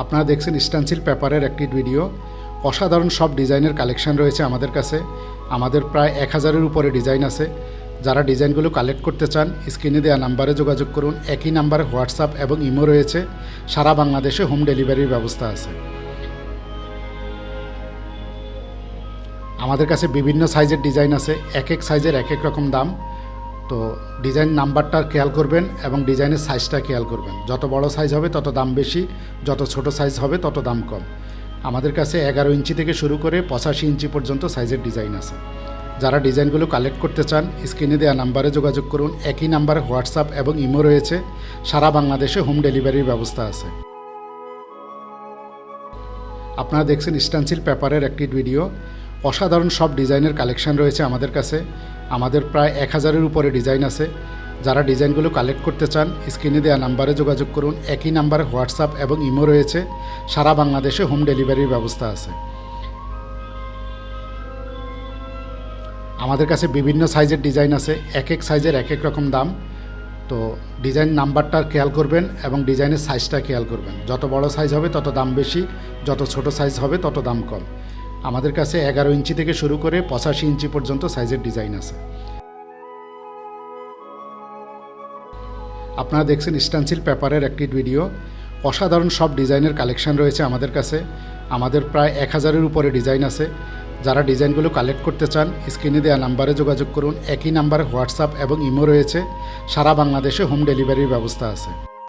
আপনারা দেখছেন স্টেনসিল পেপারের একটি ভিডিও। অসাধারণ সব ডিজাইনের কালেকশন রয়েছে আমাদের কাছে। আমাদের প্রায় 1000-এর উপরে ডিজাইন আছে। যারা ডিজাইনগুলো কালেক্ট করতে চান স্ক্রিনে দেওয়া নাম্বারে যোগাযোগ করুন। একই নাম্বারে হোয়াটসঅ্যাপ এবং ইমো রয়েছে। সারা বাংলাদেশে হোম ডেলিভারির ব্যবস্থা আছে। আমাদের কাছে বিভিন্ন সাইজের ডিজাইন আছে। এক এক সাইজের এক এক রকম দাম। তো ডিজাইন নাম্বারটা খেয়াল করবেন এবং ডিজাইনের সাইজটা খেয়াল করবেন। যত বড় সাইজ হবে তত দাম বেশি, যত ছোট সাইজ হবে তত দাম কম। আমাদের কাছে 11 ইঞ্চি থেকে শুরু করে 85 ইঞ্চি পর্যন্ত সাইজের ডিজাইন আছে। যারা ডিজাইনগুলো কালেক্ট করতে চান স্ক্রিনে দেওয়া নাম্বারে যোগাযোগ করুন। একই নাম্বারে হোয়াটসঅ্যাপ এবং ইমো রয়েছে। সারা বাংলাদেশে হোম ডেলিভারির ব্যবস্থা আছে। আপনারা দেখছেন স্টেনসিল পেপারের একটি ভিডিও। অসাধারণ সব ডিজাইনের কালেকশন রয়েছে আমাদের কাছে। আমাদের প্রায় 1000-এর উপরে ডিজাইন আছে। যারা ডিজাইনগুলো কালেক্ট করতে চান স্ক্রিনে দেওয়া নাম্বারে যোগাযোগ করুন। একই নাম্বারে হোয়াটসঅ্যাপ এবং ইমো রয়েছে। সারা বাংলাদেশে হোম ডেলিভারির ব্যবস্থা আছে। আমাদের কাছে বিভিন্ন সাইজের ডিজাইন আছে। এক এক সাইজের এক এক রকম দাম। তো ডিজাইন নাম্বারটা খেয়াল করবেন এবং ডিজাইনের সাইজটা খেয়াল করবেন। যত বড় সাইজ হবে তত দাম বেশি, যত ছোট সাইজ হবে তত দাম কম। আমাদের কাছে 11 ইঞ্চি থেকে শুরু করে 85 ইঞ্চি পর্যন্ত সাইজের ডিজাইন আছে। আপনারা দেখছেন স্টেনসিল পেপারের একটি ভিডিও। অসাধারণ সব ডিজাইনের কালেকশন রয়েছে আমাদের কাছে। আমাদের প্রায় 1000-এর উপরে ডিজাইন আছে। যারা ডিজাইনগুলো কালেক্ট করতে চান স্ক্রিনে দেওয়া নাম্বারে যোগাযোগ করুন। একই নাম্বারে হোয়াটসঅ্যাপ এবং ইমো রয়েছে। সারা বাংলাদেশে হোম ডেলিভারির ব্যবস্থা আছে।